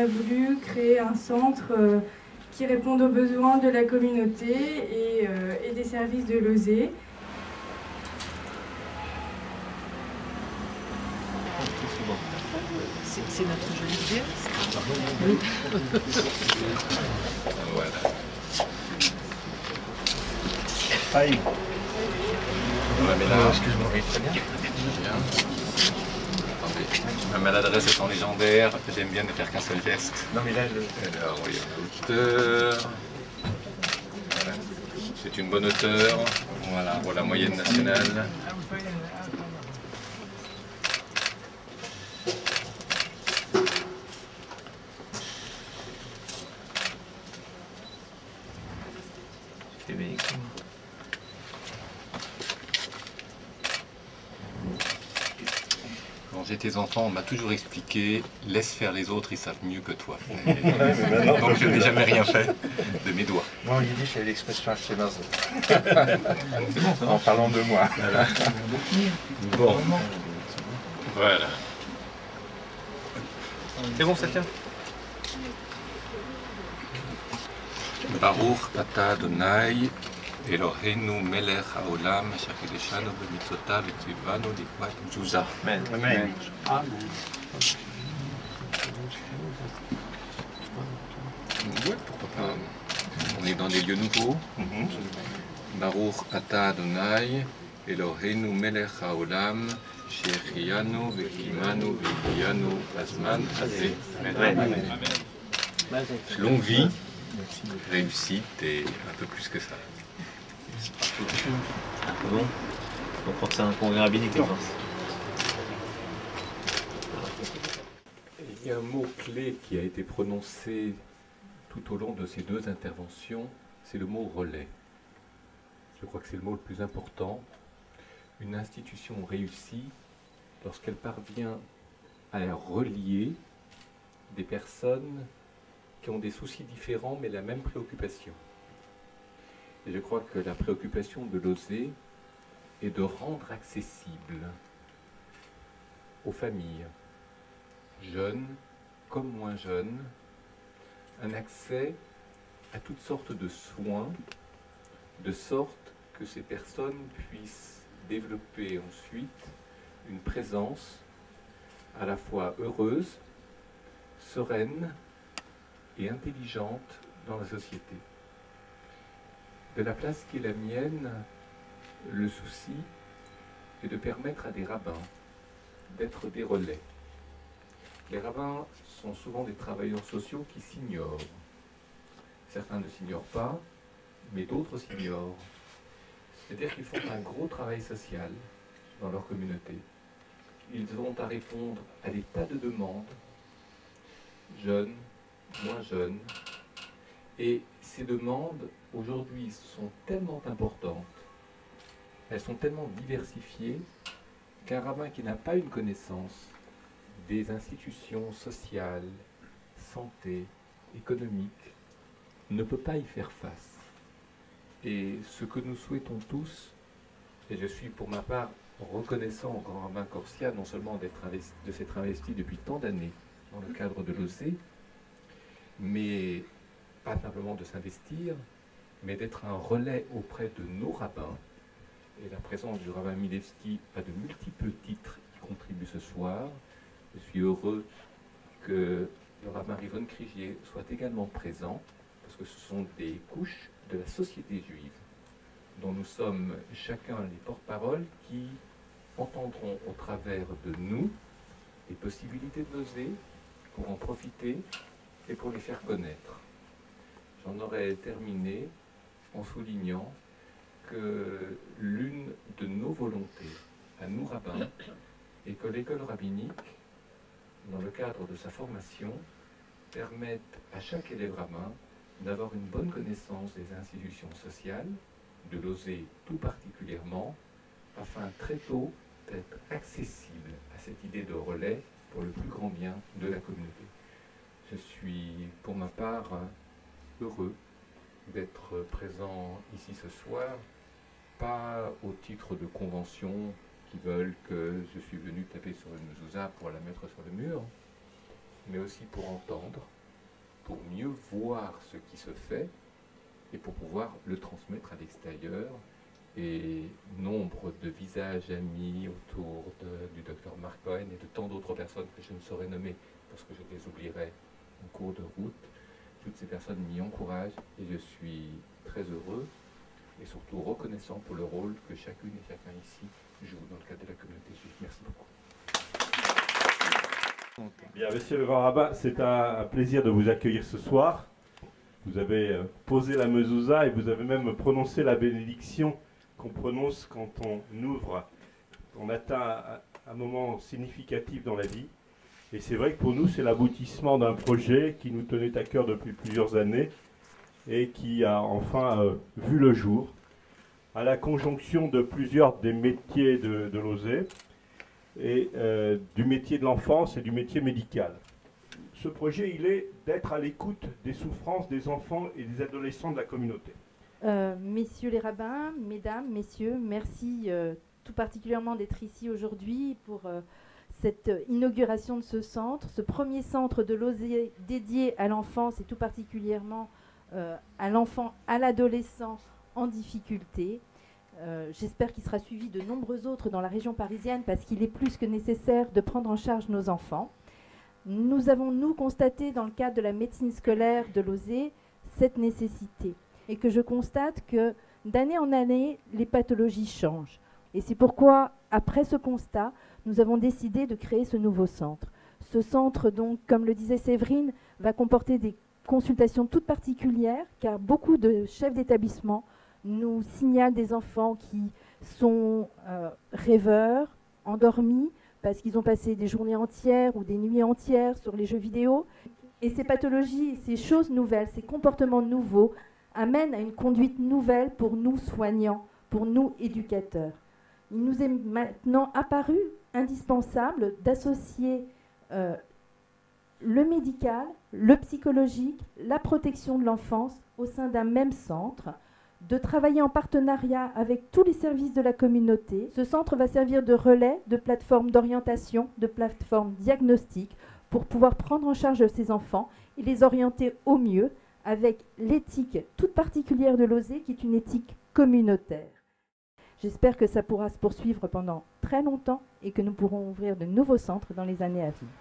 a voulu créer un centre qui réponde aux besoins de la communauté et des services de l'OSE. C'est notre jolie idée. Oui. Voilà. Aïe. Ouais, mais là, excuse-moi. Oui, très bien. Attendez. Même à l'adresse étant légendaire, j'aime bien ne faire qu'un seul geste. Non, mais là, alors, oui, hauteur. Voilà. C'est une bonne hauteur. Voilà, pour la moyenne nationale. Quand j'étais enfant, on m'a toujours expliqué « laisse faire les autres, ils savent mieux que toi ». Donc je n'ai jamais rien fait de mes doigts. Moi, en yiddish, il y a l'expression « acheter en parlant de moi. Voilà. Bon. Voilà. C'est bon, ça tient. Baruch ata Adonai Eloheinu melech haolam asher kideshanu b'mitzvotav v'tzivanu likvat mezuzah. Amen. Ouais, pourquoi pas. On est dans des lieux nouveaux. Baruch ata Adonai Eloheinu melech haolam shechianu v'kimanu v'hiyanu b'zman hazeh. Longue vie, réussite et un peu plus que ça. Bon, on croit que c'est un congrès rabbinique, je pense. Il y a un mot clé qui a été prononcé tout au long de ces deux interventions, c'est le mot relais. Je crois que c'est le mot le plus important. Une institution réussie lorsqu'elle parvient à relier des personnes qui ont des soucis différents mais la même préoccupation. Et je crois que la préoccupation de l'OSE est de rendre accessible aux familles, jeunes comme moins jeunes, un accès à toutes sortes de soins, de sorte que ces personnes puissent développer ensuite une présence à la fois heureuse, sereine et intelligente dans la société. De la place qui est la mienne, le souci est de permettre à des rabbins d'être des relais. Les rabbins sont souvent des travailleurs sociaux qui s'ignorent. Certains ne s'ignorent pas, mais d'autres s'ignorent. C'est-à-dire qu'ils font un gros travail social dans leur communauté. Ils ont à répondre à des tas de demandes, jeunes, moins jeunes, et ces demandes aujourd'hui sont tellement importantes, elles sont tellement diversifiées qu'un rabbin qui n'a pas une connaissance des institutions sociales, santé, économiques, ne peut pas y faire face. Et ce que nous souhaitons tous, et je suis pour ma part reconnaissant au grand rabbin Corsia non seulement de s'être investi depuis tant d'années dans le cadre de l'OSE, mais pas simplement de s'investir, mais d'être un relais auprès de nos rabbins. Et la présence du rabbin Milevski à de multiples titres qui contribuent ce soir. Je suis heureux que le rabbin Rivon Krigier soit également présent, parce que ce sont des couches de la société juive, dont nous sommes chacun les porte-paroles qui entendront au travers de nous les possibilités de l'OSE pour en profiter et pour les faire connaître. J'en aurais terminé en soulignant que l'une de nos volontés, à nous rabbins, est que l'école rabbinique, dans le cadre de sa formation, permette à chaque élève rabbin d'avoir une bonne connaissance des institutions sociales, de l'OSE tout particulièrement, afin très tôt d'être accessible à cette idée de relais pour le plus grand bien de la communauté. Je suis, pour ma part, heureux d'être présent ici ce soir, pas au titre de convention qui veulent que je suis venu taper sur une mezouza pour la mettre sur le mur, mais aussi pour entendre, pour mieux voir ce qui se fait et pour pouvoir le transmettre à l'extérieur. Et nombre de visages amis autour du docteur Marc Cohen et de tant d'autres personnes que je ne saurais nommer parce que je les oublierai en cours de route, toutes ces personnes m'y encouragent et je suis très heureux et surtout reconnaissant pour le rôle que chacune et chacun ici joue dans le cadre de la communauté juive. Merci beaucoup. Bien, Monsieur le Grand Rabbin, c'est un plaisir de vous accueillir ce soir. Vous avez posé la mezouza et vous avez même prononcé la bénédiction qu'on prononce quand on ouvre, on atteint un moment significatif dans la vie. Et c'est vrai que pour nous, c'est l'aboutissement d'un projet qui nous tenait à cœur depuis plusieurs années et qui a enfin vu le jour, à la conjonction de plusieurs des métiers de l'OSE et du métier de l'enfance et du métier médical. Ce projet, il est d'être à l'écoute des souffrances des enfants et des adolescents de la communauté. Messieurs les rabbins, mesdames, messieurs, merci tout particulièrement d'être ici aujourd'hui pour cette inauguration de ce centre, ce premier centre de l'OSE dédié à l'enfance et tout particulièrement à l'enfant, à l'adolescent en difficulté. J'espère qu'il sera suivi de nombreux autres dans la région parisienne parce qu'il est plus que nécessaire de prendre en charge nos enfants. Nous avons, nous, constaté dans le cadre de la médecine scolaire de l'OSE cette nécessité et que je constate que d'année en année, les pathologies changent. Et c'est pourquoi, après ce constat, nous avons décidé de créer ce nouveau centre. Ce centre, donc, comme le disait Séverine, va comporter des consultations toutes particulières, car beaucoup de chefs d'établissement nous signalent des enfants qui sont rêveurs, endormis, parce qu'ils ont passé des journées entières ou des nuits entières sur les jeux vidéo. Et ces pathologies, ces choses nouvelles, ces comportements nouveaux amènent à une conduite nouvelle pour nous soignants, pour nous éducateurs. Il nous est maintenant apparu indispensable d'associer le médical, le psychologique, la protection de l'enfance au sein d'un même centre, de travailler en partenariat avec tous les services de la communauté. Ce centre va servir de relais, de plateforme d'orientation, de plateforme diagnostique pour pouvoir prendre en charge ces enfants et les orienter au mieux avec l'éthique toute particulière de l'OSE qui est une éthique communautaire. J'espère que ça pourra se poursuivre pendant très longtemps et que nous pourrons ouvrir de nouveaux centres dans les années à venir.